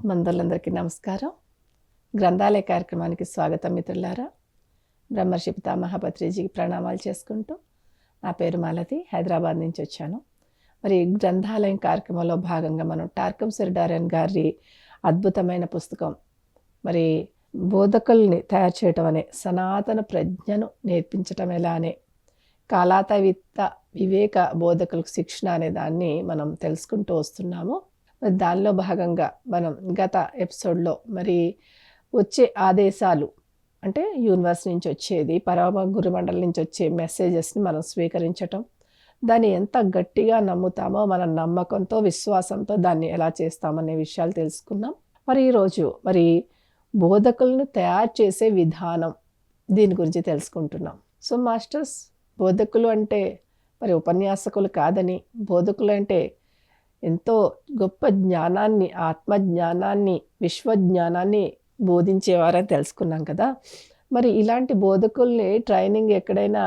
బంధువులందరికీ నమస్కారం. గ్రంథాలయ కార్యక్రమానికి స్వాగతం మిత్రులారా. బ్రహ్మర్షి పితామహ పత్రిజీకి ప్రణామాలు చేసుకుంటూ, నా పేరు మాలతి, హైదరాబాద్ నుంచి వచ్చాను. మరి గ్రంథాలయం కార్యక్రమంలో భాగంగా మనం టార్కం సిరిడారన్ గారి అద్భుతమైన పుస్తకం మరి బోధకుల్ని తయారు చేయటం అనే సనాతన ప్రజ్ఞను నేర్పించటం ఎలా అనే కాలాతీత వివేక బోధకులకు శిక్షణ అనే దాన్ని మనం తెలుసుకుంటూ వస్తున్నాము. మరి దానిలో భాగంగా మనం గత ఎపిసోడ్లో మరి వచ్చే ఆదేశాలు అంటే యూనివర్స్ నుంచి వచ్చేది, పరమ గురుమండలి నుంచి వచ్చే మెసేజెస్ని మనం స్వీకరించటం, దాన్ని ఎంత గట్టిగా నమ్ముతామో మన నమ్మకంతో విశ్వాసంతో దాన్ని ఎలా చేస్తామనే విషయాలు తెలుసుకున్నాం. మరి ఈరోజు మరి బోధకులను తయారు చేసే విధానం దీని గురించి తెలుసుకుంటున్నాం. సో మాస్టర్స్, బోధకులు అంటే మరి ఉపన్యాసకులు కాదని, బోధకులు అంటే ఎంతో గొప్ప జ్ఞానాన్ని, ఆత్మజ్ఞానాన్ని, విశ్వజ్ఞానాన్ని బోధించేవారని తెలుసుకున్నాం కదా. మరి ఇలాంటి బోధకుల్ని ట్రైనింగ్ ఎక్కడైనా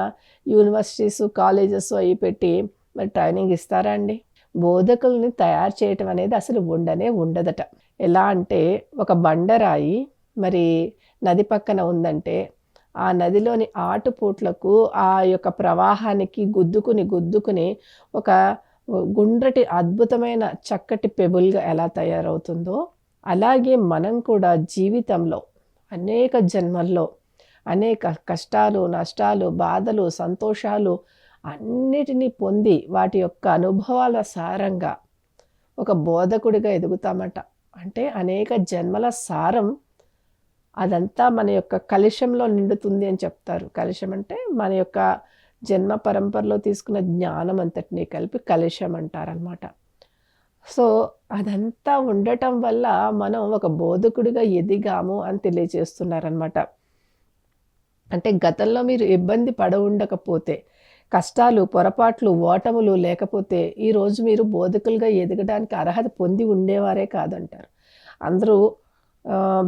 యూనివర్సిటీస్, కాలేజెస్ అవి పెట్టి మరి ట్రైనింగ్ ఇస్తారా అండి? బోధకుల్ని తయారు చేయటం అనేది అసలు ఉండదట. ఎలా అంటే ఒక బండరాయి మరి నది పక్కన ఉందంటే ఆ నదిలోని ఆటుపోట్లకు ఆ యొక్క ప్రవాహానికి గుద్దుకుని ఒక గుండ్రటి అద్భుతమైన చక్కటి పెబుల్గా ఎలా తయారవుతుందో, అలాగే మనం కూడా జీవితంలో అనేక జన్మల్లో అనేక కష్టాలు, నష్టాలు, బాధలు, సంతోషాలు అన్నిటినీ పొంది వాటి యొక్క అనుభవాల సారంగా ఒక బోధకుడిగా ఎదుగుతామట. అంటే అనేక జన్మల సారం అదంతా మన యొక్క కలశంలో నిండుతుంది అని చెప్తారు. కలశం అంటే మన యొక్క జన్మ పరంపరలో తీసుకున్న జ్ఞానం అంతటినీ కలిపి కలశం అంటారనమాట. సో అదంతా ఉండటం వల్ల మనం ఒక బోధకుడిగా ఎదిగాము అని తెలియజేస్తున్నారనమాట. అంటే గతంలో మీరు ఇబ్బంది ఉండకపోతే, కష్టాలు, పొరపాట్లు, ఓటములు లేకపోతే ఈరోజు మీరు బోధకులుగా ఎదగడానికి అర్హత పొంది ఉండేవారే కాదంటారు. అందరూ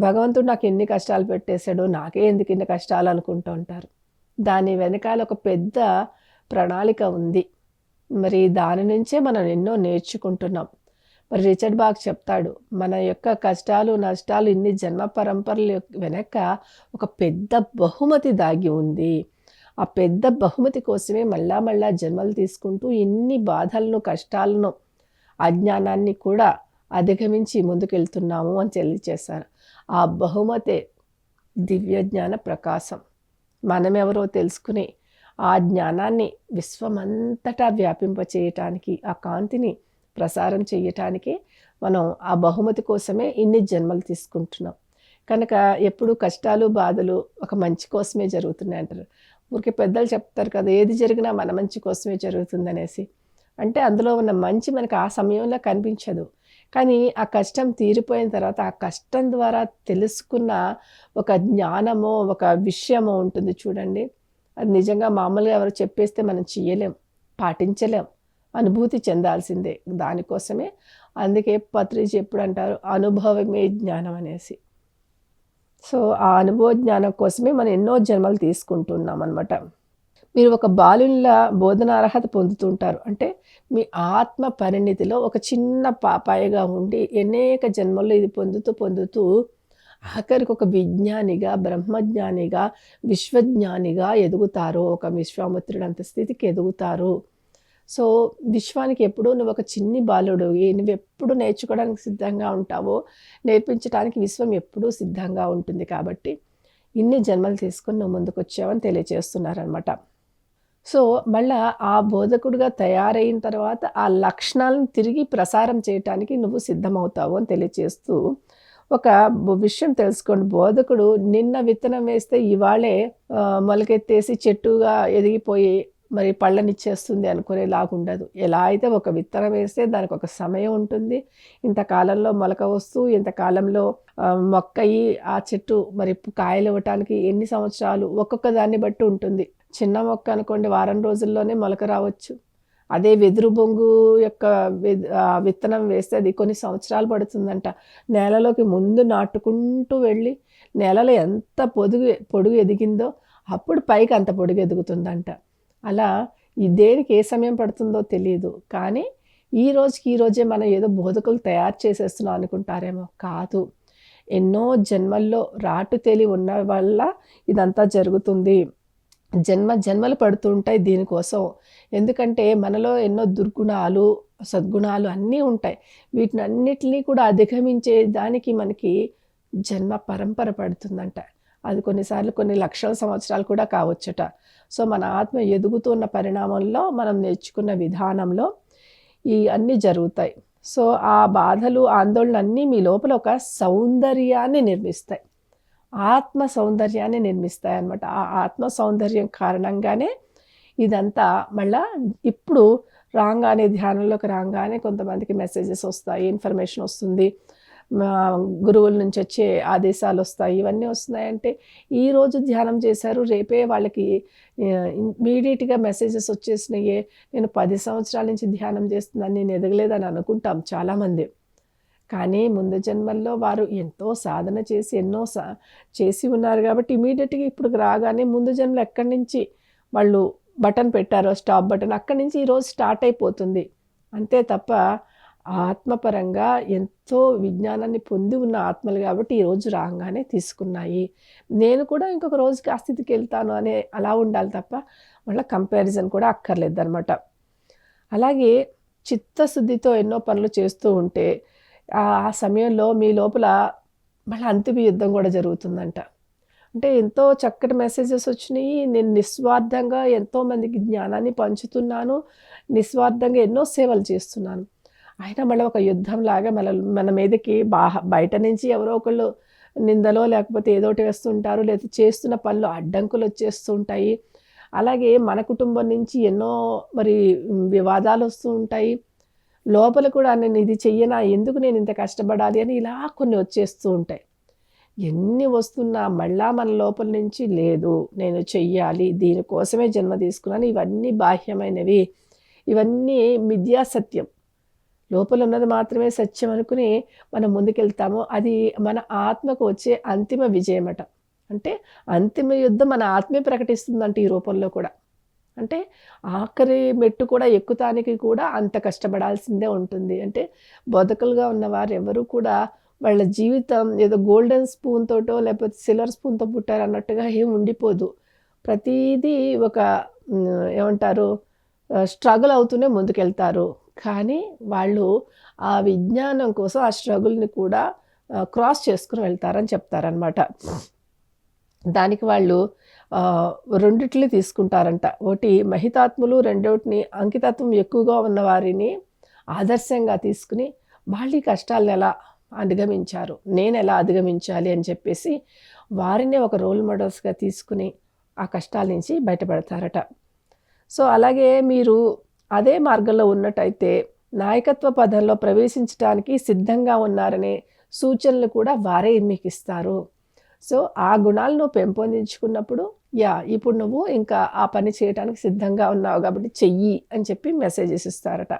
భగవంతుడు నాకు ఎన్ని కష్టాలు పెట్టేశాడో, నాకే ఎందుకు ఇన్ని కష్టాలు అనుకుంటూ ఉంటారు. దాని వెనకాల ఒక పెద్ద ప్రణాళిక ఉంది. మరి దాని నుంచే మనం ఎన్నో నేర్చుకుంటున్నాం. మరి రిచర్డ్ బాగ్ చెప్తాడు, మన యొక్క కష్టాలు, నష్టాలు ఇన్ని జన్మ పరంపరల వెనక ఒక పెద్ద బహుమతి దాగి ఉంది. ఆ పెద్ద బహుమతి కోసమే మళ్ళా జన్మలు తీసుకుంటూ ఇన్ని బాధలను, కష్టాలను, అజ్ఞానాన్ని కూడా అధిగమించి ముందుకెళ్తున్నాము అని తెలియచేశారు. ఆ బహుమతే దివ్యజ్ఞాన ప్రకాశం. మనమెవరో తెలుసుకుని ఆ జ్ఞానాన్ని విశ్వమంతటా వ్యాపింపచేయటానికి, ఆ కాంతిని ప్రసారం చేయటానికి మనం ఆ బహుమతి కోసమే ఇన్ని జన్మలు తీసుకుంటున్నాం. కనుక ఎప్పుడు కష్టాలు, బాధలు ఒక మంచి కోసమే జరుగుతున్నాయి అంటారు. ఊరికే పెద్దలు చెప్తారు కదా, ఏది జరిగినా మన మంచి కోసమే జరుగుతుందనేసి. అంటే అందులో ఉన్న మంచి మనకు ఆ సమయంలో కనిపించదు, కానీ ఆ కష్టం తీరిపోయిన తర్వాత ఆ కష్టం ద్వారా తెలుసుకున్న ఒక జ్ఞానమో, ఒక విషయమో ఉంటుంది చూడండి. అది నిజంగా మామూలుగా ఎవరు చెప్పేస్తే మనం చేయలేం, పాటించలేం, అనుభూతి చెందాల్సిందే. దానికోసమే అందుకే పత్రిజీ ఎప్పుడు అంటారు, అనుభవమే జ్ఞానం అనేసి. సో ఆ అనుభవ జ్ఞానం కోసమే మనం ఎన్నో జన్మలు తీసుకుంటున్నాం అనమాట. మీరు ఒక బాలునిలా బోధన అర్హత పొందుతుంటారు. అంటే మీ ఆత్మ పరిణితిలో ఒక చిన్న పాపాయగా ఉండి అనేక జన్మల్లో ఇది పొందుతూ ఆఖరికి ఒక విజ్ఞానిగా, బ్రహ్మజ్ఞానిగా, విశ్వజ్ఞానిగా ఎదుగుతారు. ఒక విశ్వామిత్రుడు అంత స్థితికి ఎదుగుతారు. సో విశ్వానికి ఎప్పుడూ నువ్వు ఒక చిన్ని బాలుడు, నువ్వు ఎప్పుడు నేర్చుకోవడానికి సిద్ధంగా ఉంటావో, నేర్పించడానికి విశ్వం ఎప్పుడూ సిద్ధంగా ఉంటుంది. కాబట్టి ఇన్ని జన్మలు తీసుకొని నువ్వు ముందుకు వచ్చావని తెలియజేస్తున్నారనమాట. సో మళ్ళా ఆ బోధకుడిగా తయారైన తర్వాత ఆ లక్షణాలను తిరిగి ప్రసారం చేయటానికి నువ్వు సిద్ధమవుతావు అని తెలియజేస్తూ ఒక విషయం తెలుసుకోండి. బోధకుడు నిన్న విత్తనం వేస్తే ఇవాళే మొలకెత్తేసి చెట్టుగా ఎదిగిపోయి మరి పళ్ళనిచ్చేస్తుంది అనుకునేలాగుండదు. ఎలా అయితే ఒక విత్తనం వేస్తే దానికి ఒక సమయం ఉంటుంది, ఇంతకాలంలో మొలక వస్తూ ఇంతకాలంలో మొక్కయి ఆ చెట్టు మరి కాయలు ఇవ్వటానికి ఎన్ని సంవత్సరాలు ఒక్కొక్క దాన్ని బట్టి ఉంటుంది. చిన్న మొక్క అనుకోండి, వారం రోజుల్లోనే మొలక రావచ్చు. అదే వెదురు బొంగు యొక్క విత్తనం వేస్తే అది కొన్ని సంవత్సరాలు పడుతుందంట. నేలలోకి ముందు నాటుకుంటూ వెళ్ళి నేలలో ఎంత పొడుగు ఎదిగిందో అప్పుడు పైకి అంత పొడుగు ఎదుగుతుందంట. అలా దేనికి ఏ సమయం పడుతుందో తెలియదు, కానీ ఈ రోజుకి ఈ రోజే మనం ఏదో బోధకులు తయారు చేసేస్తున్నాం అనుకుంటారేమో. కాదు. ఎన్నో జన్మల్లో రాటు తేలి ఉన్న వల్ల ఇదంతా జరుగుతుంది. జన్మలు పడుతూ ఉంటాయి దీనికోసం. ఎందుకంటే మనలో ఎన్నో దుర్గుణాలు, సద్గుణాలు అన్నీ ఉంటాయి. వీటినన్నిటిని కూడా అధిగమించే దానికి మనకి జన్మ పరంపర పడుతుందంట. అది కొన్నిసార్లు కొన్ని లక్షల సంవత్సరాలు కూడా కావచ్చుట. సో, మన ఆత్మ ఎదుగుతున్న పరిణామంలో మనం నేర్చుకున్న విధానంలో ఈ అన్నీ జరుగుతాయి. సో, ఆ బాధలు, ఆందోళనలన్నీ మీ లోపల ఒక సౌందర్యాన్ని నిర్మిస్తాయి. ఆత్మ సౌందర్యాన్ని నిర్మిస్తాయన్నమాట. ఆ ఆత్మ సౌందర్యం కారణంగానే ఇదంతా మళ్ళా ఇప్పుడు రాంగానే ధ్యానంలోకి రాంగానే కొంతమందికి మెసేజెస్ వస్తాయి, ఇన్ఫర్మేషన్ వస్తుంది. గురువుల నుంచి వచ్చే ఆదేశాలు వస్తాయి. ఇవన్నీ వస్తున్నాయంటే ఈరోజు ధ్యానం చేశారు, రేపే వాళ్ళకి ఇమీడియట్‌గా మెసేజెస్ వచ్చేసినాయే. నేను 10 సంవత్సరాల నుంచి ధ్యానం చేస్తున్నాను, నేను ఎదగలేదని అనుకుంటాం చాలామంది. కానీ ముందు జన్మల్లో వారు ఎంతో సాధన చేసి ఎన్నో చేసి ఉన్నారు కాబట్టి ఇమీడియట్‌గా ఇప్పుడు రాగానే ముందు జన్మలో ఎక్కడి నుంచి వాళ్ళు బటన్ పెట్టారో, స్టాప్ బటన్, అక్కడి నుంచి ఈరోజు స్టార్ట్ అయిపోతుంది. అంతే తప్ప ఆత్మపరంగా ఎంతో విజ్ఞానాన్ని పొంది ఉన్న ఆత్మలు కాబట్టి ఈరోజు రాగానే తీసుకున్నాయి. నేను కూడా ఇంకొక రోజుకి ఆ స్థితికి వెళ్తాను అనే అలా ఉండాలి తప్ప మళ్ళీ కంపారిజన్ కూడా అక్కర్లేదనమాట. అలాగే చిత్తశుద్ధితో ఎన్నో పనులు చేస్తూ ఉంటే ఆ సమయంలో మీ లోపల మళ్ళీ అంతిమ యుద్ధం కూడా జరుగుతుందంట. అంటే ఎంతో చక్కటి మెసేజెస్ వచ్చినాయి. నేను నిస్వార్థంగా ఎంతోమందికి జ్ఞానాన్ని పంచుతున్నాను. నిస్వార్థంగా ఎన్నో సేవలు చేస్తున్నాను. అయినా మళ్ళీ ఒక యుద్ధంలాగా మన మీదకి బయట నుంచి ఎవరో ఒకళ్ళు నిందలో లేకపోతే ఏదోటి వేస్తుంటారు. లేదా చేస్తున్న పనులు అడ్డంకులు వచ్చేస్తూ ఉంటాయి. అలాగే మన కుటుంబం నుంచి ఎన్నో మరి వివాదాలు వస్తూ ఉంటాయి. లోపల కూడా నేను ఇది చెయ్యనా, ఎందుకు నేను ఇంత కష్టపడాలి అని ఇలా కొన్ని వచ్చేస్తూ ఉంటాయి. ఎన్ని వస్తున్నా మళ్ళా మన లోపల నుంచి లేదు, నేను చెయ్యాలి, దీనికోసమే జన్మ తీసుకున్నాను, ఇవన్నీ బాహ్యమైనవి, ఇవన్నీ మిథ్యా సత్యం, లోపల ఉన్నది మాత్రమే సత్యం అనుకుని మనం ముందుకెళ్తాము. అది మన ఆత్మకు వచ్చే అంతిమ విజయమట. అంటే అంతిమ యుద్ధం మన ఆత్మే ప్రకటిస్తుందంట ఈ రూపంలో కూడా. అంటే ఆఖరి మెట్టు కూడా ఎక్కుతానికి కూడా అంత కష్టపడాల్సిందే ఉంటుంది. అంటే బతుకులుగా ఉన్నవారు ఎవరు కూడా వాళ్ళ జీవితం ఏదో గోల్డెన్ స్పూన్ తోటో లేకపోతే సిల్వర్ స్పూన్తో పుట్టారు అన్నట్టుగా ఏం ఉండిపోదు. ప్రతీదీ ఒక ఏమంటారు స్ట్రగుల్ అవుతూనే ముందుకెళ్తారు. కానీ వాళ్ళు ఆ విజ్ఞానం కోసం ఆ స్ట్రగుల్ని కూడా క్రాస్ చేసుకుని వెళ్తారని చెప్తారనమాట. దానికి వాళ్ళు రెండిటిని తీసుకుంటారంట. ఒకటి మహితాత్ములు, రెండోటిని అంకితత్వం ఎక్కువగా ఉన్న వారిని ఆదర్శంగా తీసుకుని వాళ్ళు ఈ కష్టాలను ఎలా అధిగమించారు, నేను ఎలా అధిగమించాలి అని చెప్పేసి వారినే ఒక రోల్ మోడల్స్గా తీసుకుని ఆ కష్టాల నుంచి బయటపడతారట. సో అలాగే మీరు అదే మార్గంలో ఉన్నట్టయితే నాయకత్వ పదంలో ప్రవేశించడానికి సిద్ధంగా ఉన్నారనే సూచనలు కూడా వారే మీకు ఇస్తారు. సో ఆ గుణాలను పెంపొందించుకున్నప్పుడు ఇప్పుడు నువ్వు ఇంకా ఆ పని చేయడానికి సిద్ధంగా ఉన్నావు కాబట్టి చెయ్యి అని చెప్పి మెసేజెస్ ఇస్తారట.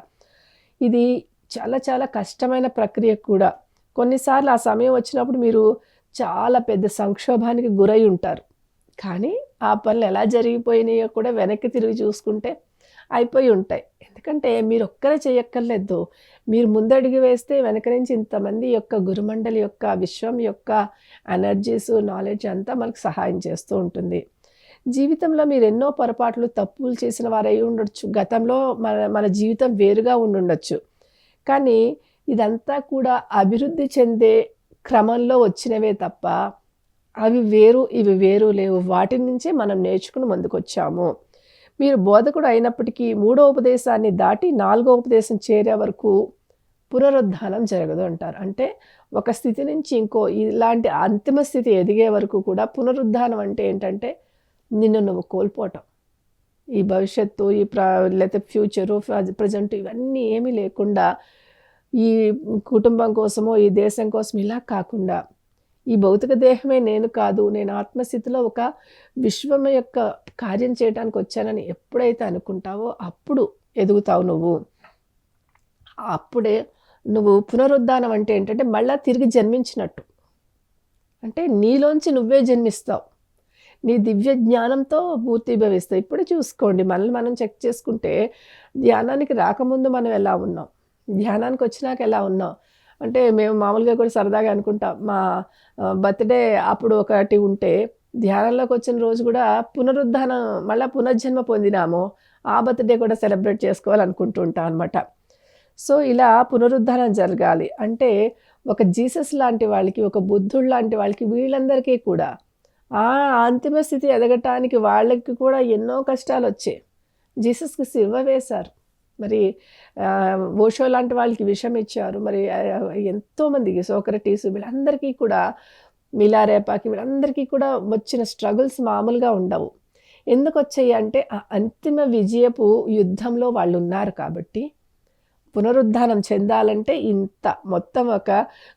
ఇది చాలా చాలా కష్టమైన ప్రక్రియ కూడా. కొన్నిసార్లు ఆ సమయం వచ్చినప్పుడు మీరు చాలా పెద్ద సంక్షోభానికి గురై ఉంటారు. కానీ ఆ పనులు ఎలా జరిగిపోయినాయో కూడా వెనక్కి తిరిగి చూసుకుంటే అయిపోయి ఉంటాయి. ఎందుకంటే మీరు ఒక్కరే చేయక్కర్లేదు. మీరు ముందడుగు వేస్తే వెనక నుంచి ఇంతమంది యొక్క గురుమండలి యొక్క విశ్వం యొక్క ఎనర్జీస్, నాలెడ్జ్ అంతా మనకు సహాయం చేస్తూ ఉంటుంది. జీవితంలో మీరు ఎన్నో పొరపాట్లు, తప్పులు చేసిన వారై ఉండొచ్చు. గతంలో మన జీవితం వేరుగా ఉండుండొచ్చు. కానీ ఇదంతా కూడా అభివృద్ధి చెందే క్రమంలో వచ్చినవే తప్ప అవి వేరు, ఇవి వేరు లేవు. వాటి నుంచే మనం నేర్చుకుని ముందుకొచ్చాము. మీరు బోధకుడు అయినప్పటికీ 3వ ఉపదేశాన్ని దాటి 4వ ఉపదేశం చేరే వరకు పునరుద్ధానం జరగదు అంటారు. అంటే ఒక స్థితి నుంచి ఇంకో ఇలాంటి అంతిమ స్థితి ఎదిగే వరకు కూడా పునరుద్ధానం అంటే ఏంటంటే నిన్ను నువ్వు కోల్పోవటం. ఈ భవిష్యత్తు, లేకపోతే ఫ్యూచరు, ప్రజెంట్ ఇవన్నీ ఏమీ లేకుండా ఈ కుటుంబం కోసమో ఈ దేశం కోసం ఇలా కాకుండా ఈ భౌతిక దేహమే నేను కాదు, నేను ఆత్మస్థితిలో ఒక విశ్వం యొక్క కార్యం చేయడానికి వచ్చానని ఎప్పుడైతే అనుకుంటావో అప్పుడు ఎదుగుతావు నువ్వు. అప్పుడే నువ్వు పునరుద్ధానం అంటే ఏంటంటే మళ్ళా తిరిగి జన్మించినట్టు. అంటే నీలోంచి నువ్వే జన్మిస్తావు. నీ దివ్య జ్ఞానంతో పూర్తిభవిస్తావు. ఇప్పుడే చూసుకోండి, మనల్ని మనం చెక్ చేసుకుంటే ధ్యానానికి రాకముందు మనం ఎలా ఉన్నాం, ధ్యానానికి వచ్చినాక ఎలా ఉన్నావు అంటే మేము మామూలుగా కూడా సరదాగా అనుకుంటాం. మా బర్త్‌డే అప్పుడు ఒకటి ఉంటే, ధ్యానంలోకి వచ్చిన రోజు కూడా పునరుద్ధానం మళ్ళా పునర్జన్మ పొందినాము. ఆ బర్త్‌డే కూడా సెలబ్రేట్ చేసుకోవాలనుకుంటూ ఉంటాం అనమాట. సో, ఇలా పునరుద్ధానం జరగాలి. అంటే ఒక జీసస్ లాంటి వాళ్ళకి, ఒక బుద్ధుడు లాంటి వాళ్ళకి వీళ్ళందరికీ కూడా ఆ అంతిమ స్థితి ఎదగటానికి వాళ్ళకి కూడా ఎన్నో కష్టాలొచ్చాయి. జీసస్‌కి సిలువ వేశారు. మరి ఓషో లాంటి వాళ్ళకి విషం ఇచ్చారు. మరి ఎంతోమందికి సోక్రటీస్ వీళ్ళందరికీ కూడా మిలారేపాకి వీళ్ళందరికీ కూడా వచ్చిన స్ట్రగుల్స్ మామూలుగా ఉండవు. ఎందుకొచ్చాయి అంటే ఆ అంతిమ విజయపు యుద్ధంలో వాళ్ళున్నారు కాబట్టి, పునరుద్ధానం చెందాలంటే ఇంత మొత్తం ఒక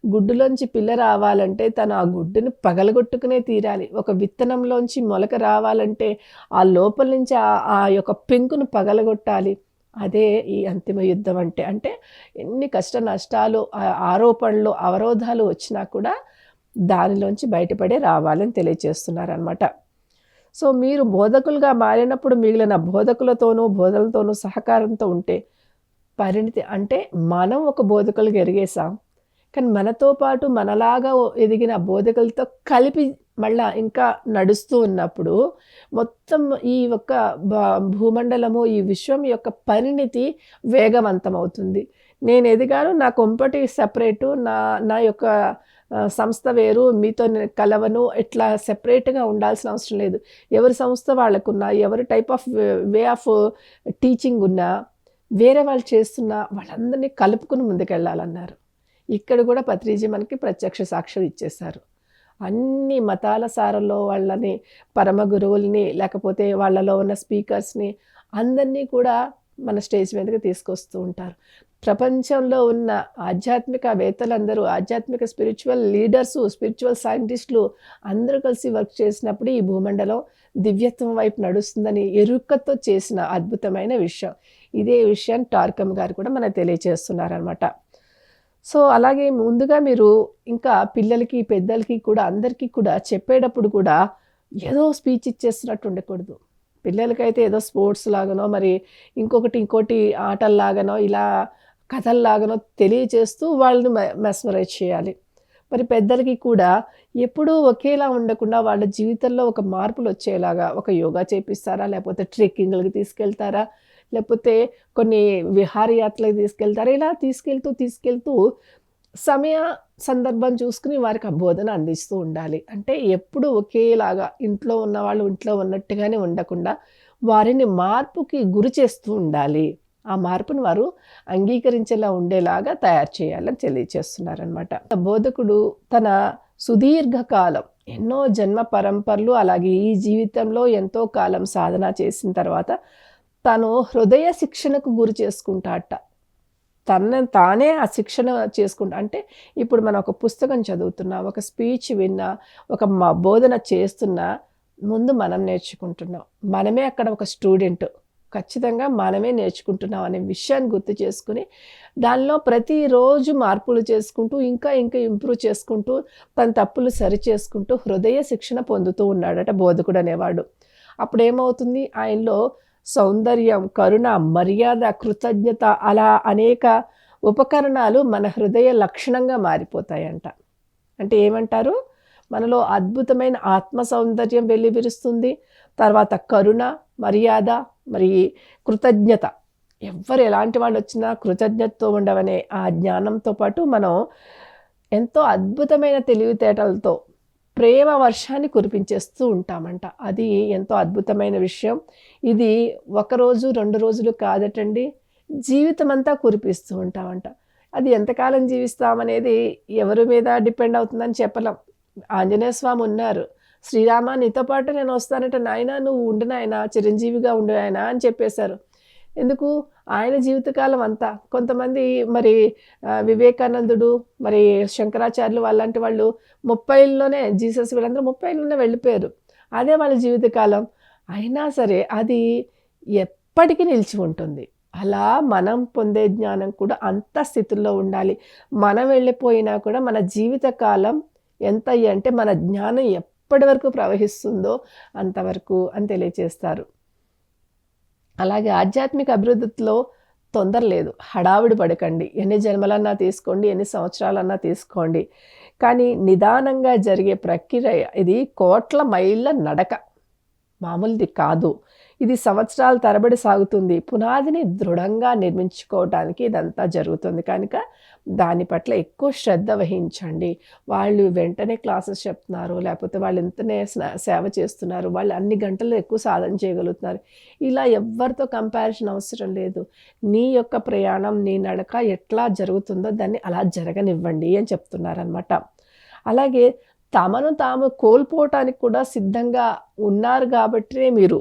గుడ్డులోంచి పిల్ల రావాలంటే తను ఆ గుడ్డుని పగలగొట్టుకునే తీరాలి. ఒక విత్తనంలోంచి మొలక రావాలంటే ఆ లోపల నుంచి ఆ యొక్క పెంకును పగలగొట్టాలి. అదే ఈ అంతిమ యుద్ధం అంటే. అంటే ఎన్ని కష్ట నష్టాలు, ఆరోపణలు, అవరోధాలు వచ్చినా కూడా దానిలోంచి బయటపడే రావాలని తెలియచేస్తున్నారనమాట. సో, మీరు బోధకులుగా మారినప్పుడు మిగిలిన బోధకులతోనూ, బోధనలతోనూ సహకారంతో ఉంటే పరిణితి అంటే మనం ఒక బోధకులుగా ఎదిగేసాం. కానీ మనతో పాటు మనలాగా ఎదిగిన బోధకులతో కలిపి మళ్ళా ఇంకా నడుస్తూ ఉన్నప్పుడు మొత్తం ఈ యొక్క భూమండలము, ఈ విశ్వం యొక్క పరిణితి వేగవంతమవుతుంది. నేను ఎదిగాను, నా కొంపటి సెపరేటు, నా నా యొక్క సంస్థ వేరు, మీతో నేను కలవను, ఇట్లా సెపరేట్‌గా ఉండాల్సిన అవసరం లేదు. ఎవరి సంస్థ వాళ్ళకున్నా, ఎవరి type of way of teaching ఉన్నా, వేరే వాళ్ళు చేస్తున్నా వాళ్ళందరినీ కలుపుకొని ముందుకెళ్ళాలన్నారు. ఇక్కడ కూడా పత్రిజీ మనకి ప్రత్యక్ష సాక్ష్యం ఇచ్చేశారు. అన్ని మతాల సారంలో వాళ్ళని, పరమ గురువుల్ని, లేకపోతే వాళ్ళలో ఉన్న స్పీకర్స్‌ని అందరినీ కూడా మన స్టేజ్ మీదకి తీసుకొస్తూ ఉంటారు. ప్రపంచంలో ఉన్న ఆధ్యాత్మికవేత్తలందరూ, ఆధ్యాత్మిక స్పిరిచువల్ లీడర్సు, స్పిరిచువల్ సైంటిస్టులు అందరూ కలిసి వర్క్ చేసినప్పుడు ఈ భూమండలం దివ్యత్వం వైపు నడుస్తుందని ఎరుకతో చేసిన అద్భుతమైన విషయం. ఇదే విషయాన్ని టార్కమ్ గారు కూడా మనకు తెలియచేస్తున్నారనమాట. సో, అలాగే ముందుగా మీరు ఇంకా పిల్లలకి, పెద్దలకి కూడా అందరికీ కూడా చెప్పేటప్పుడు కూడా ఏదో స్పీచ్ ఇచ్చేస్తున్నట్టు ఉండకూడదు. పిల్లలకైతే ఏదో స్పోర్ట్స్ లాగానో, మరి ఇంకోటి ఆటల్లాగానో, ఇలా కథల్లాగానో తెలియచేస్తూ వాళ్ళని మెస్మరైజ్ చేయాలి. మరి పెద్దలకి కూడా ఎప్పుడూ ఒకేలా ఉండకుండా వాళ్ళ జీవితంలో ఒక మార్పులొచ్చేలాగా ఒక యోగా చేపిస్తారా? లేకపోతే ట్రెక్కింగ్‌లకి తీసుకెళ్తారా? లేకపోతే కొన్ని విహారయాత్రలకు తీసుకెళ్తారా? ఇలా తీసుకెళ్తూ సమయ సందర్భం చూసుకుని వారికి ఆ బోధన అందిస్తూ ఉండాలి. అంటే ఎప్పుడు ఒకేలాగా ఇంట్లో ఉన్నవాళ్ళు ఇంట్లో ఉన్నట్టుగానే ఉండకుండా వారిని మార్పుకి గురి చేస్తూ ఉండాలి. ఆ మార్పుని వారు అంగీకరించేలా ఉండేలాగా తయారు చేయాలని తెలియచేస్తున్నారనమాట. బోధకుడు తన సుదీర్ఘకాలం ఎన్నో జన్మ పరంపరలు అలాగే ఈ జీవితంలో ఎంతో కాలం సాధన చేసిన తర్వాత తను హృదయ శిక్షణకు గురి చేసుకుంటాట. తానే ఆ శిక్షణ చేసుకుంటా. అంటే ఇప్పుడు మనం ఒక పుస్తకం చదువుతున్నా, ఒక స్పీచ్ విన్నా, ఒక బోధన చేస్తున్నా ముందు మనం నేర్చుకుంటున్నాం. మనమే అక్కడ ఒక స్టూడెంట్. ఖచ్చితంగా మనమే నేర్చుకుంటున్నాం అనే విషయాన్ని గుర్తు చేసుకుని దానిలో ప్రతిరోజు మార్పులు చేసుకుంటూ ఇంకా ఇంప్రూవ్ చేసుకుంటూ తన తప్పులు సరి చేసుకుంటూ హృదయ శిక్షణ పొందుతూ ఉన్నాడట బోధకుడు అనేవాడు. అప్పుడేమవుతుంది ఆయనలో సౌందర్యం, కరుణ, మర్యాద, కృతజ్ఞత అలా అనేక ఉపకరణాలు మన హృదయ లక్షణంగా మారిపోతాయంట. అంటే ఏమంటారు? మనలో అద్భుతమైన ఆత్మ సౌందర్యం వెల్లివిరుస్తుంది. తర్వాత కరుణ, మర్యాద, మరి కృతజ్ఞత. ఎవ్వరు ఎలాంటి వాళ్ళు వచ్చినా కృతజ్ఞతతో ఉండవనే ఆ జ్ఞానంతో పాటు మనం ఎంతో అద్భుతమైన తెలివితేటలతో ప్రేమ వర్షాన్ని కురిపించేస్తూ ఉంటామంట. అది ఎంతో అద్భుతమైన విషయం. ఇది ఒకరోజు 2 రోజులు కాదటండి, జీవితం అంతా కురిపిస్తూ ఉంటామంట. అది ఎంతకాలం జీవిస్తామనేది ఎవరి మీద డిపెండ్ అవుతుందని చెప్పలేం. ఆంజనేయ స్వామి ఉన్నారు. శ్రీరామ నీతో పాటు నేను వస్తానంటే, నాయనా నువ్వు ఉండు నాయనా, చిరంజీవిగా ఉండు నాయనా అని చెప్పేశారు. ఎందుకు? ఆయన జీవితకాలం అంతా. కొంతమంది మరి వివేకానందుడు, మరి శంకరాచార్యులు వాళ్ళంటి వాళ్ళు 30లోనే జీసస్ వీళ్ళందరూ 30లోనే వెళ్ళిపోయారు. అదే వాళ్ళ జీవితకాలం. అయినా సరే అది ఎప్పటికీ నిలిచి ఉంటుంది. అలా మనం పొందే జ్ఞానం కూడా అంత స్థితుల్లో ఉండాలి. మనం వెళ్ళిపోయినా కూడా మన జీవితకాలం ఎంత అంటే మన జ్ఞానం ఎప్పటి వరకు ప్రవహిస్తుందో అంతవరకు అని తెలియచేస్తారు. అలాగే ఆధ్యాత్మిక అభివృద్ధిలో తొందర లేదు, హడావిడి పడకండి. ఎన్ని జన్మలన్నా తీసుకోండి, ఎన్ని సంవత్సరాలన్నా తీసుకోండి. కానీ నిదానంగా జరిగే ప్రక్రియ ఇది. కోట్ల మైళ్ళ నడక, మామూలుది కాదు. ఇది సంవత్సరాల తరబడి సాగుతుంది. పునాదిని దృఢంగా నిర్మించుకోవటానికి ఇదంతా జరుగుతుంది కనుక దాని పట్ల ఎక్కువ శ్రద్ధ వహించండి. వాళ్ళు వెంటనే క్లాసెస్ చెప్తున్నారు, లేకపోతే వాళ్ళు ఎంతనే సేవ చేస్తున్నారు, వాళ్ళు అన్ని గంటలు ఎక్కువ సాధన చేయగలుగుతున్నారు, ఇలా ఎవ్వరితో కంపారిజన్ అవసరం లేదు. నీ యొక్క ప్రయాణం, నీ నడక ఎట్లా జరుగుతుందో దాన్ని అలా జరగనివ్వండి అని చెప్తున్నారనమాట. అలాగే తమను తాము కోల్పోవటానికి కూడా సిద్ధంగా ఉన్నారు కాబట్టే మీరు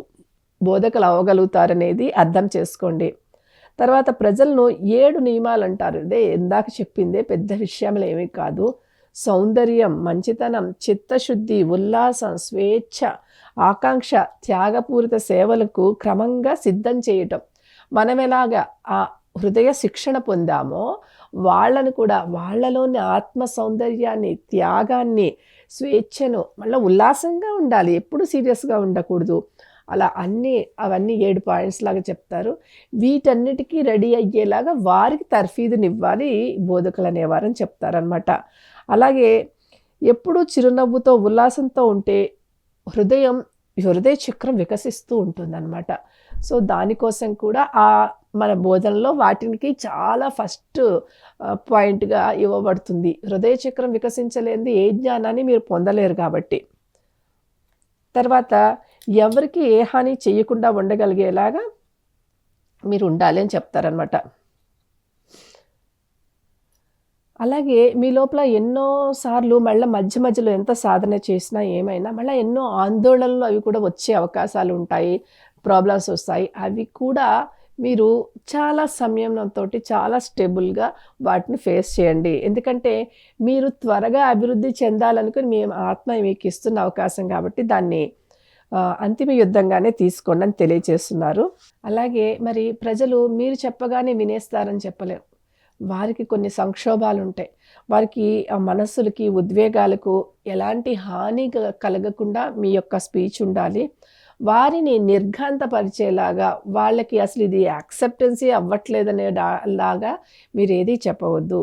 బోధకులు అవ్వగలుగుతారనేది అర్థం చేసుకోండి. తర్వాత ప్రజలను 7 నియమాలు అంటారు. ఇదే ఇందాక చెప్పిందే, పెద్ద విషయంలో ఏమీ కాదు. సౌందర్యం, మంచితనం, చిత్తశుద్ధి, ఉల్లాసం, స్వేచ్ఛ, ఆకాంక్ష, త్యాగపూరిత సేవలకు క్రమంగా సిద్ధం చేయటం. మనం ఎలాగా ఆ హృదయ శిక్షణ పొందామో వాళ్ళను కూడా వాళ్ళలోని ఆత్మ సౌందర్యాన్ని, త్యాగాన్ని, స్వేచ్ఛను, మళ్ళీ ఉల్లాసంగా ఉండాలి, ఎప్పుడు సీరియస్గా ఉండకూడదు. అలా అవన్నీ 7 పాయింట్స్ లాగా చెప్తారు. వీటన్నిటికీ రెడీ అయ్యేలాగా వారికి తర్ఫీదునివ్వాలి బోధకులు అనేవారని చెప్తారనమాట. అలాగే ఎప్పుడూ చిరునవ్వుతో, ఉల్లాసంతో ఉంటే హృదయ చక్రం వికసిస్తూ ఉంటుందన్నమాట. సో దానికోసం కూడా మన బోధనలో వాటికి చాలా ఫస్ట్ పాయింట్గా ఇవ్వబడుతుంది. హృదయ చక్రం వికసించలేనిది ఏ జ్ఞానాన్ని మీరు పొందలేరు కాబట్టి. తర్వాత ఎవరికి ఏ హాని చేయకుండా ఉండగలిగేలాగా మీరు ఉండాలి అని చెప్తారనమాట. అలాగే మీ లోపల ఎన్నోసార్లు మళ్ళీ మధ్యలో ఎంత సాధన చేసినా ఏమైనా మళ్ళీ ఎన్నో ఆందోళనలు అవి కూడా వచ్చే అవకాశాలు ఉంటాయి, ప్రాబ్లమ్స్ వస్తాయి. అవి కూడా మీరు చాలా సంయమనంతో చాలా స్టేబుల్గా వాటిని ఫేస్ చేయండి. ఎందుకంటే మీరు త్వరగా అభివృద్ధి చెందాలనుకుని మీ ఆత్మ మీకు ఇస్తున్న అవకాశం కాబట్టి దాన్ని అంతిమ యుద్ధంగానే తీసుకోండి అని తెలియచేస్తున్నారు. అలాగే మరి ప్రజలు మీరు చెప్పగానే వినేస్తారని చెప్పలేరు. వారికి కొన్ని సంక్షోభాలు ఉంటాయి. వారికి ఆ మనస్సులకి, ఉద్వేగాలకు ఎలాంటి హాని కలగకుండా మీ యొక్క స్పీచ్ ఉండాలి. వారిని నిర్ఘాంతపరిచేలాగా, వాళ్ళకి అసలు ఇది యాక్సెప్టెన్సీ అవ్వట్లేదనే లాగా మీరు ఏది చెప్పవద్దు.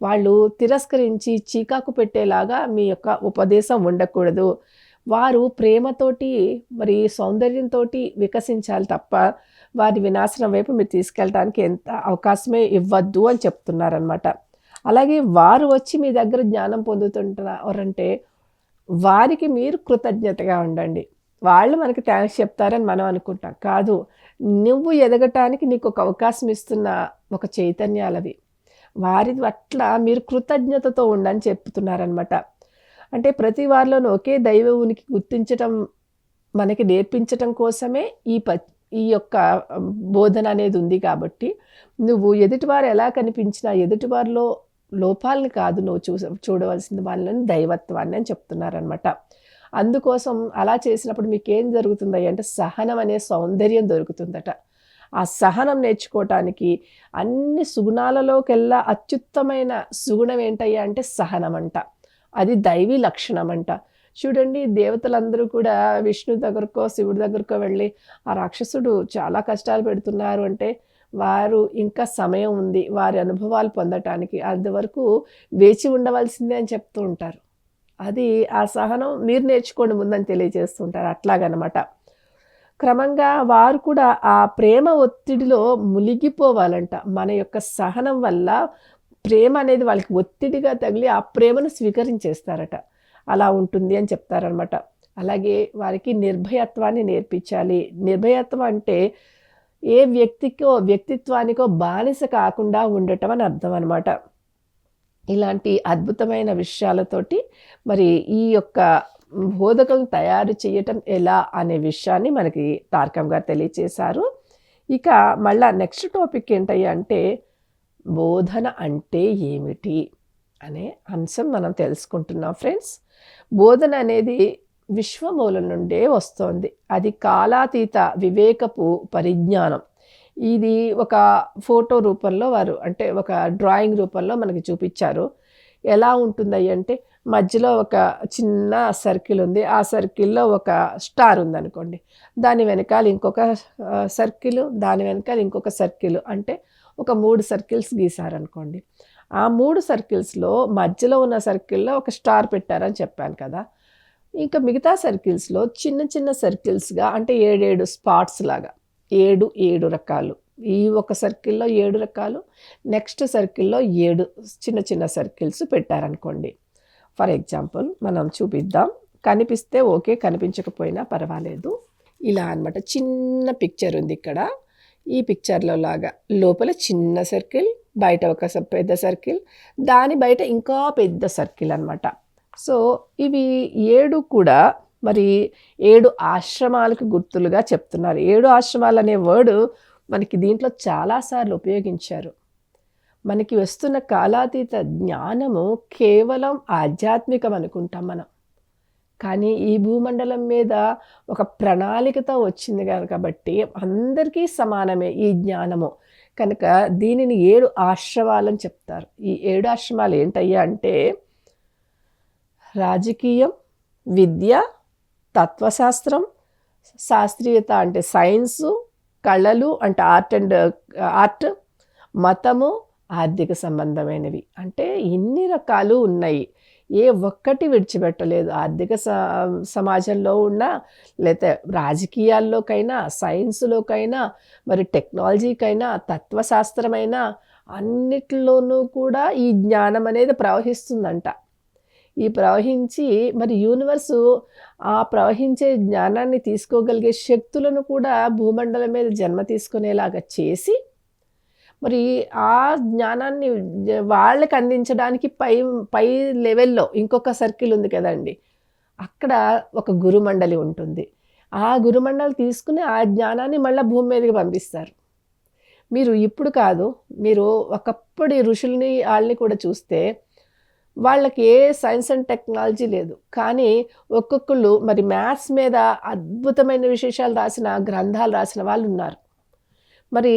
వాళ్ళు తిరస్కరించి చీకాకు పెట్టేలాగా మీ యొక్క ఉపదేశం ఉండకూడదు. వారు ప్రేమతోటి మరి సౌందర్యంతో వికసించాలి తప్ప వారి వినాశనం వైపు మీరు తీసుకెళ్ళడానికి ఎంత అవకాశమే ఇవ్వద్దు అని చెప్తున్నారనమాట. అలాగే వారు వచ్చి మీ దగ్గర జ్ఞానం పొందుతుంటారంటే వారికి మీరు కృతజ్ఞతగా ఉండండి. వాళ్ళు మనకి థ్యాంక్స్ చెప్తారని మనం అనుకుంటాం. కాదు, నువ్వు ఎదగటానికి నీకు ఒక అవకాశం ఇస్తున్న ఒక చైతన్యాలవి. వారి పట్ల మీరు కృతజ్ఞతతో ఉండని చెప్తున్నారనమాట. అంటే ప్రతి వారిలోనూ ఒకే దైవ ఉనికి గుర్తించటం మనకి నేర్పించటం కోసమే ఈ యొక్క బోధన అనేది ఉంది. కాబట్టి నువ్వు ఎదుటివారు ఎలా కనిపించినా ఎదుటివారిలో లోపాలని కాదు నువ్వు చూడవలసింది వాళ్ళని దైవత్వాన్ని అని చెప్తున్నారనమాట. అందుకోసం అలా చేసినప్పుడు మీకేం జరుగుతుంది అంటే సహనం అనే సౌందర్యం దొరుకుతుందట. ఆ సహనం నేర్చుకోవటానికి అన్ని సుగుణాలలోకెల్లా అత్యుత్తమైన సుగుణం ఏంటయ్యా అంటే సహనం అంట. అది దైవీ లక్షణం అంట. చూడండి, దేవతలందరూ కూడా విష్ణు దగ్గరకో శివుడి దగ్గరకో వెళ్ళి ఆ రాక్షసుడు చాలా కష్టాలు పెడుతున్నారు అంటే వారు ఇంకా సమయం ఉంది వారి అనుభవాలు పొందటానికి, అంతవరకు వేచి ఉండవలసిందే అని చెప్తూ ఉంటారు. అది ఆ సహనం మీరు నేర్చుకోండి ముందని తెలియజేస్తుంటారు. అట్లాగనమాట. క్రమంగా వారు కూడా ఆ ప్రేమ ఒత్తిడిలో మునిగిపోవాలంట. మన యొక్క సహనం వల్ల ప్రేమ అనేది వాళ్ళకి ఒత్తిడిగా తగిలి ఆ ప్రేమను స్వీకరించేస్తారట. అలా ఉంటుంది అని చెప్తారనమాట. అలాగే వారికి నిర్భయత్వాన్ని నేర్పించాలి. నిర్భయత్వం అంటే ఏ వ్యక్తిత్వానికో బానిస కాకుండా ఉండటం అని అర్థం అనమాట. ఇలాంటి అద్భుతమైన విషయాలతోటి మరి ఈ యొక్క బోధకులను తయారు చేయటం ఎలా అనే విషయాన్ని మనకి తారకం గారు తెలియచేశారు. ఇక మళ్ళా నెక్స్ట్ టాపిక్ ఏంటయ్యా అంటే బోధన అంటే ఏమిటి అనే అంశం మనం తెలుసుకుంటున్నాం ఫ్రెండ్స్. బోధన అనేది విశ్వమూలం నుండే వస్తోంది. అది కాలాతీత వివేకపు పరిజ్ఞానం. ఇది ఒక ఫోటో రూపంలో వారు అంటే ఒక డ్రాయింగ్ రూపంలో మనకి చూపించారు. ఎలా ఉంటుందయ్య అంటే మధ్యలో ఒక చిన్న సర్కిల్ ఉంది. ఆ సర్కిల్‌లో ఒక స్టార్ ఉందనుకోండి. దాని వెనకాల ఇంకొక సర్కిలు, దాని వెనకాల ఇంకొక సర్కిలు. అంటే ఒక 3 సర్కిల్స్ గీశారనుకోండి. ఆ 3 సర్కిల్స్‌లో మధ్యలో ఉన్న సర్కిల్‌లో ఒక స్టార్ పెట్టారని చెప్పాను కదా! ఇంకా మిగతా సర్కిల్స్‌లో చిన్న చిన్న సర్కిల్స్‌గా అంటే 7, 7 స్పాట్స్ లాగా 7, 7 రకాలు. ఈ ఒక సర్కిల్‌లో 7 రకాలు, నెక్స్ట్ సర్కిల్‌లో 7 చిన్న చిన్న సర్కిల్స్ పెట్టారనుకోండి. ఫర్ ఎగ్జాంపుల్ మనం చూపిద్దాం. కనిపిస్తే ఓకే, కనిపించకపోయినా పర్వాలేదు. ఇలా అన్నమాట. చిన్న పిక్చర్ ఉంది ఇక్కడ. ఈ పిక్చర్‌లో లాగా లోపల చిన్న సర్కిల్, బయట ఒక పెద్ద సర్కిల్, దాని బయట ఇంకా పెద్ద సర్కిల్ అన్నమాట. సో, ఇవి 7 కూడా మరి 7 ఆశ్రమాలకు గుర్తులుగా చెప్తున్నారు. 7 ఆశ్రమాలనే వర్డ్ మనకి దీంట్లో చాలా సార్లు ఉపయోగించారు. మనకి వస్తున్న కాలాతీత జ్ఞానము కేవలం ఆధ్యాత్మికం అనుకుంటాం మనం. కానీ ఈ భూమండలం మీద ఒక ప్రణాళికతో వచ్చింది కాబట్టి అందరికీ సమానమే ఈ జ్ఞానము. కనుక దీనిని 7 ఆశ్రమాలని చెప్తారు. ఈ 7 ఆశ్రమాలు ఏంటయ్యా అంటే రాజకీయం, విద్య, తత్వశాస్త్రం, శాస్త్రీయత అంటే సైన్సు, కళలు అంటే ఆర్ట్, మతము, ఆర్థిక సంబంధమైనవి. అంటే ఇన్ని రకాలు ఉన్నాయి. ఏ ఒక్కటి విడిచిపెట్టలేదు. ఆర్థిక సమాజంలో ఉన్న, లేతే రాజకీయాల్లోకైనా, సైన్స్‌లోకైనా, మరి టెక్నాలజీకైనా, తత్వశాస్త్రమైనా అన్నిటిలోనూ కూడా ఈ జ్ఞానం అనేది ప్రవహిస్తుందంట. ఈ ప్రవహించి మరి యూనివర్సు ఆ ప్రవహించే జ్ఞానాన్ని తీసుకోగలిగే శక్తులను కూడా భూమండలం మీద జన్మ తీసుకునేలాగా చేసి మరి ఆ జ్ఞానాన్ని వాళ్ళకి అందించడానికి పై లెవెల్‌లో ఇంకొక సర్కిల్ ఉంది కదండీ! అక్కడ ఒక గురుమండలి ఉంటుంది. ఆ గురుమండలి తీసుకుని ఆ జ్ఞానాన్ని మళ్ళా భూమి మీదకి పంపిస్తారు. మీరు ఇప్పుడు కాదు, మీరు ఒకప్పటి ఋషుల్ని ఆళ్ళని కూడా చూస్తే వాళ్ళకి ఏ సైన్స్ అండ్ టెక్నాలజీ లేదు. కానీ ఒక్కొక్కళ్ళు మరి మ్యాథ్స్ మీద అద్భుతమైన విశేషాలు రాసిన గ్రంథాలు రాసిన వాళ్ళున్నారు. మరి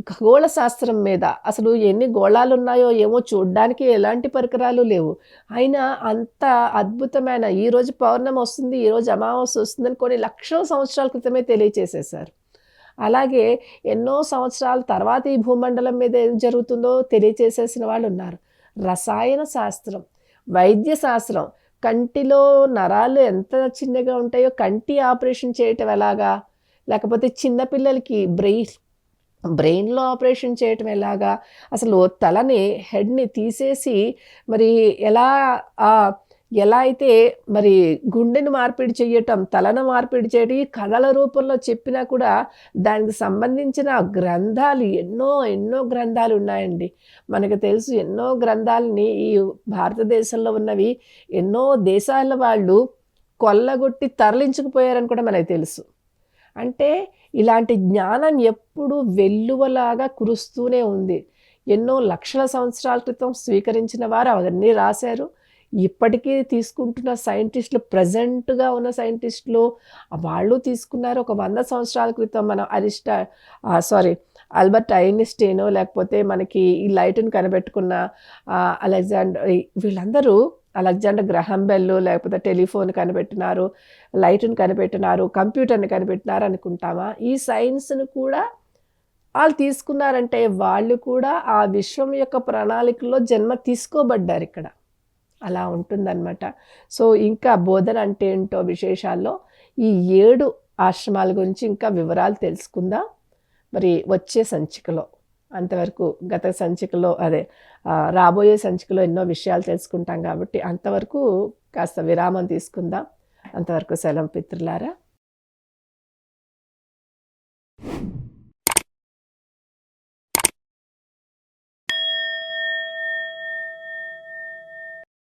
ఖగోళ శాస్త్రం మీద అసలు ఎన్ని గోళాలున్నాయో ఏమో చూడ్డానికి ఎలాంటి పరికరాలు లేవు. అయినా అంత అద్భుతమైన ఈరోజు పౌర్ణమి వస్తుంది, ఈరోజు అమావాస్య వస్తుందని కొన్ని లక్షల సంవత్సరాల క్రితమే తెలియచేసేశారు. అలాగే ఎన్నో సంవత్సరాల తర్వాత ఈ భూమండలం మీద ఏం జరుగుతుందో తెలియచేసేసిన వాళ్ళున్నారు. రసాయన శాస్త్రం, వైద్య శాస్త్రం, కంటిలో నరాలు ఎంత చిన్నగా ఉంటాయో కంటి ఆపరేషన్ చేయటం ఎలాగా, లేకపోతే చిన్నపిల్లలకి బ్రెయిన్‌లో ఆపరేషన్ చేయటం ఎలాగా, అసలు తలని హెడ్‌ని తీసేసి మరి ఎలా అయితే మరి గుండెను మార్పిడి చెయ్యటం, తలను మార్పిడి చేయడం ఈ కథల రూపంలో చెప్పినా కూడా దానికి సంబంధించిన గ్రంథాలు ఎన్నో గ్రంథాలు ఉన్నాయండి. మనకు తెలుసు ఎన్నో గ్రంథాలని ఈ భారతదేశంలో ఉన్నవి ఎన్నో దేశాల వాళ్ళు కొల్లగొట్టి తరలించుకుపోయారని కూడా మనకు తెలుసు. అంటే ఇలాంటి జ్ఞానం ఎప్పుడూ వెల్లువలాగా కురుస్తూనే ఉంది. ఎన్నో లక్షల సంవత్సరాల క్రితం స్వీకరించిన వారు అవన్నీ రాశారు. ఇప్పటికీ తీసుకుంటున్న సైంటిస్టులు, ప్రెజెంట్‌గా ఉన్న సైంటిస్టులు వాళ్ళు తీసుకున్నారు. ఒక 100 సంవత్సరాల క్రితం మనం ఆల్బర్ట్ ఐన్‌స్టీను, లేకపోతే మనకి ఈ లైట్‌ని కనిపెట్టుకున్న వీళ్ళందరూ అలెగ్జాండర్ గ్రహాం బెల్, లేకపోతే టెలిఫోన్ కనిపెట్టినారు, లైట్‌ని కనిపెట్టినారు, కంప్యూటర్‌ని కనిపెట్టినారు అనుకుంటామా? ఈ సైన్స్‌ని కూడా వాళ్ళు తీసుకున్నారంటే వాళ్ళు కూడా ఆ విశ్వం యొక్క ప్రణాళికలో జన్మ తీసుకోబడ్డారు ఇక్కడ. అలా ఉంటుందన్నమాట. సో, ఇంకా బోధన అంటే ఏంటో విశేషాల్లో ఈ 7 ఆశ్రమాల గురించి ఇంకా వివరాలు తెలుసుకుందాం. మరి వచ్చే సంచికలో. అంతవరకు గత సంచికలో రాబోయే సంచికలో ఎన్నో విషయాలు తెలుసుకుంటాం కాబట్టి అంతవరకు కాస్త విరామం తీసుకుందాం. అంతవరకు సెలవు మిత్రులారా.